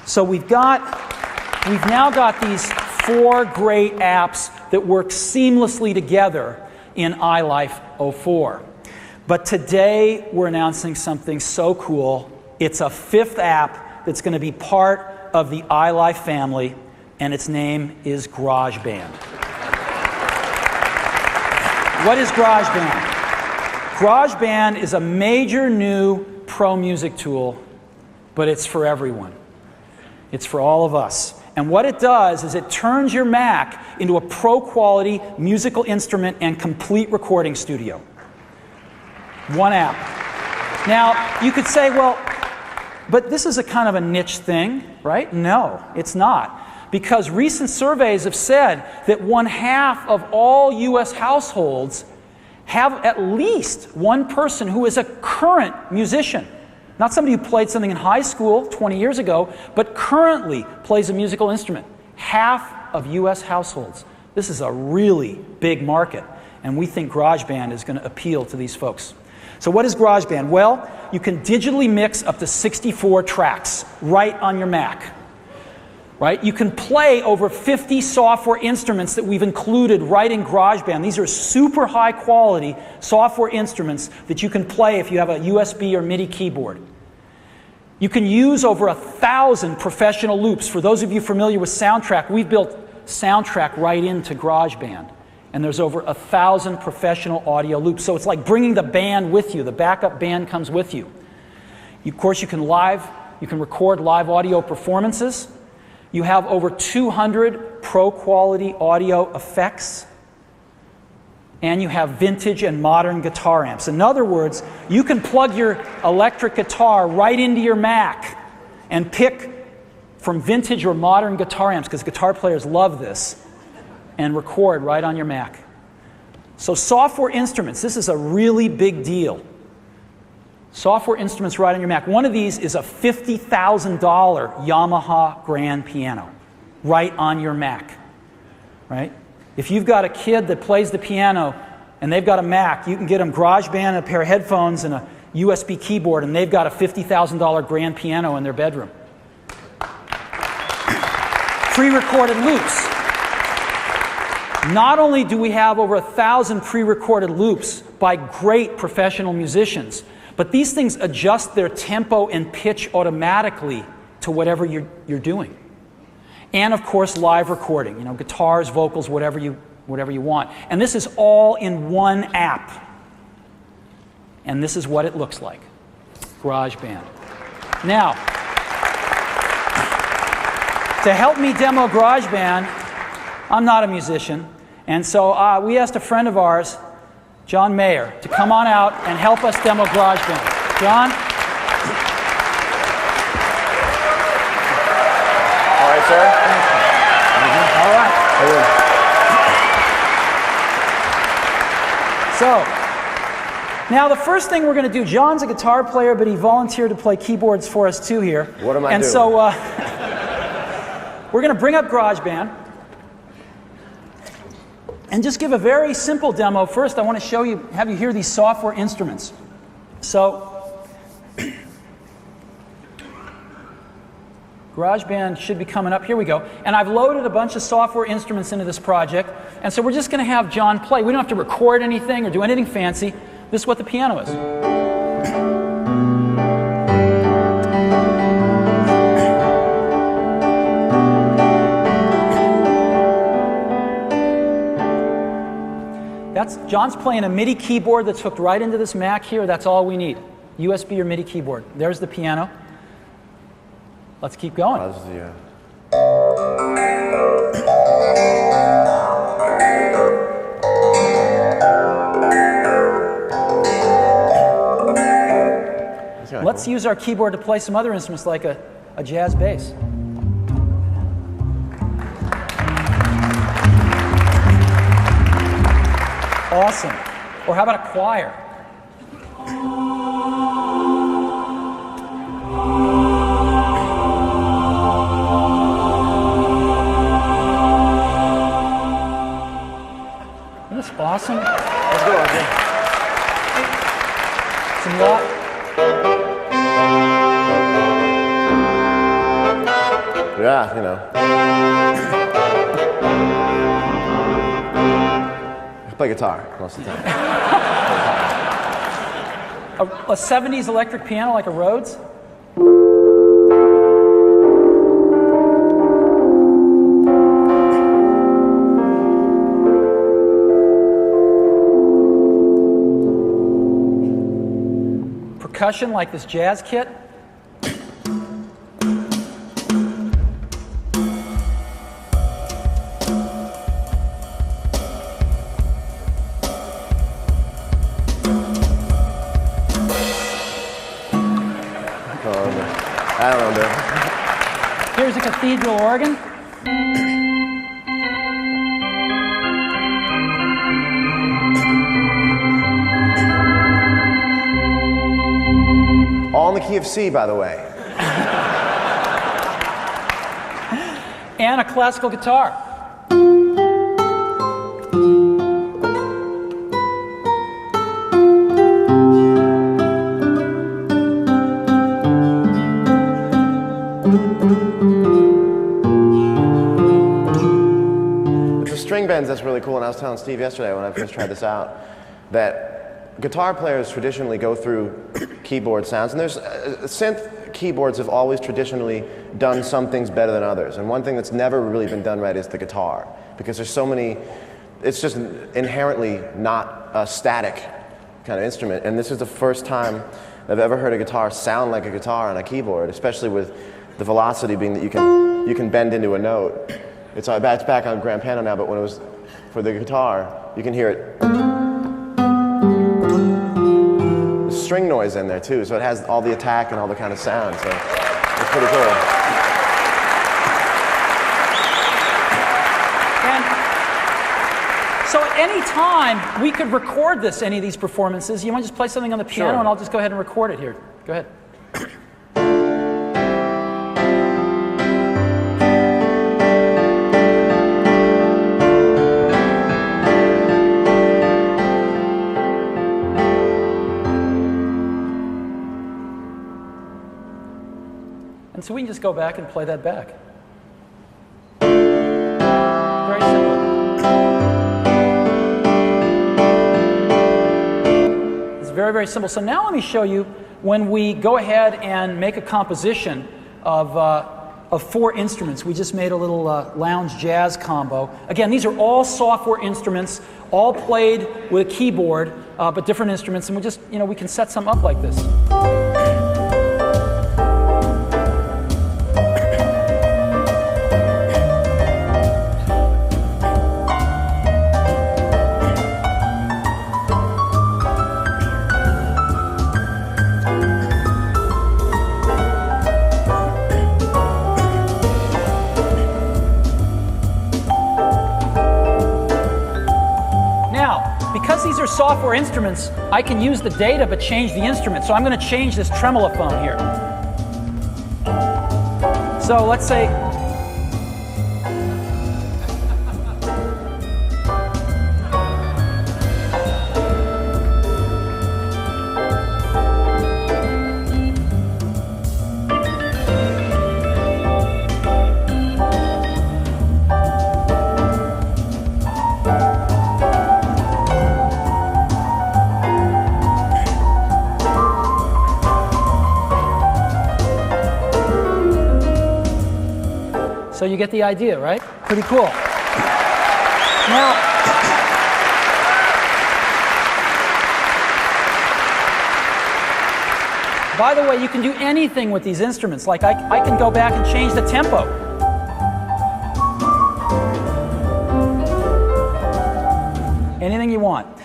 So we've now got these 4 great apps that work seamlessly together in iLife 04. But today we're announcing something so cool. It's a 5th app that's going to be part of the iLife family, and its name is GarageBand. What is GarageBand? GarageBand is a major new pro music tool, but it's for everyone. It's for all of us. And what it does is it turns your Mac into a pro-quality musical instrument and complete recording studio. One app. Now, you could say, well, but this is a kind of a niche thing, right? No, it's not. Because recent surveys have said that 1/2 of all US households have at least one person who is a current musician. Not somebody who played something in high school 20 years ago, but currently plays a musical instrument. 1/2 of US households. This is a really big market, and we think GarageBand is going to appeal to these folks. So what is GarageBand? Well, you can digitally mix up to 64 tracks right on your Mac. Right? You can play over 50 software instruments that we've included right in GarageBand. These are super high quality software instruments that you can play if you have a USB or MIDI keyboard. You can use over 1,000 professional loops. For those of you familiar with Soundtrack, we've built Soundtrack right into GarageBand. And there's over 1,000 professional audio loops. So it's like bringing the band with you. The backup band comes with you. Of course, you can record live audio performances. You have over 200 pro-quality audio effects, and you have vintage and modern guitar amps. In other words, you can plug your electric guitar right into your Mac and pick from vintage or modern guitar amps, because guitar players love this, and record right on your Mac. So software instruments, this is a really big deal. Software instruments right on your Mac. One of these is a $50,000 Yamaha grand piano right on your Mac. Right? If you've got a kid that plays the piano and they've got a Mac, you can get them GarageBand and a pair of headphones and a USB keyboard, and they've got a $50,000 grand piano in their bedroom. Pre-recorded loops. Not only do we have over 1,000 pre-recorded loops by great professional musicians, but these things adjust their tempo and pitch automatically to whatever you're doing. And of course, live recording, guitars, vocals, whatever you want. And this is all in one app. And this is what it looks like. GarageBand. Now, to help me demo GarageBand, I'm not a musician, and so we asked a friend of ours, John Mayer, to come on out and help us demo GarageBand. John? All right, sir. All right. So, now the first thing we're going to do, John's a guitar player, but he volunteered to play keyboards for us too here. What am I doing? And so, we're going to bring up GarageBand and just give a very simple demo. First, I want to have you hear these software instruments. So, GarageBand should be coming up. Here we go. And I've loaded a bunch of software instruments into this project. And so we're just going to have John play. We don't have to record anything or do anything fancy. This is what the piano is. John's playing a MIDI keyboard that's hooked right into this Mac here. That's all we need. USB or MIDI keyboard. There's the piano. Let's keep going. Let's use our keyboard to play some other instruments like a jazz bass. Awesome. Or how about a choir? Isn't this awesome? Let's go, Andre. Some Yeah, you know. I play guitar most of the time. A 70s electric piano like a Rhodes? Percussion like this jazz kit? I don't know, dude. Here's a cathedral organ. All in the key of C, by the way. And a classical guitar. The string bends, that's really cool, and I was telling Steve yesterday when I first tried this out that guitar players traditionally go through keyboard sounds, and there's synth keyboards have always traditionally done some things better than others, and one thing that's never really been done right is the guitar, because there's so many, it's just inherently not a static kind of instrument, and this is the first time I've ever heard a guitar sound like a guitar on a keyboard, especially with the velocity being that you can bend into a note. It's back on grand piano now, but when it was for the guitar, you can hear it. There's string noise in there too, so it has all the attack and all the kind of sound, so it's pretty cool. And so at any time, we could record this, any of these performances. You want to just play something on the piano, Sure. and I'll just go ahead and record it here. Go ahead. And so we can just go back and play that back. Very simple. It's very, very simple. So now let me show you when we go ahead and make a composition of 4 instruments. We just made a little lounge jazz combo. Again, these are all software instruments, all played with a keyboard, but different instruments. And we just, we can set some up like this. Because these are software instruments, I can use the data but change the instrument. So I'm going to change this tremolophone here. So let's say So you get the idea, right? Pretty cool. Now, by the way, you can do anything with these instruments. Like I can go back and change the tempo. Anything you want.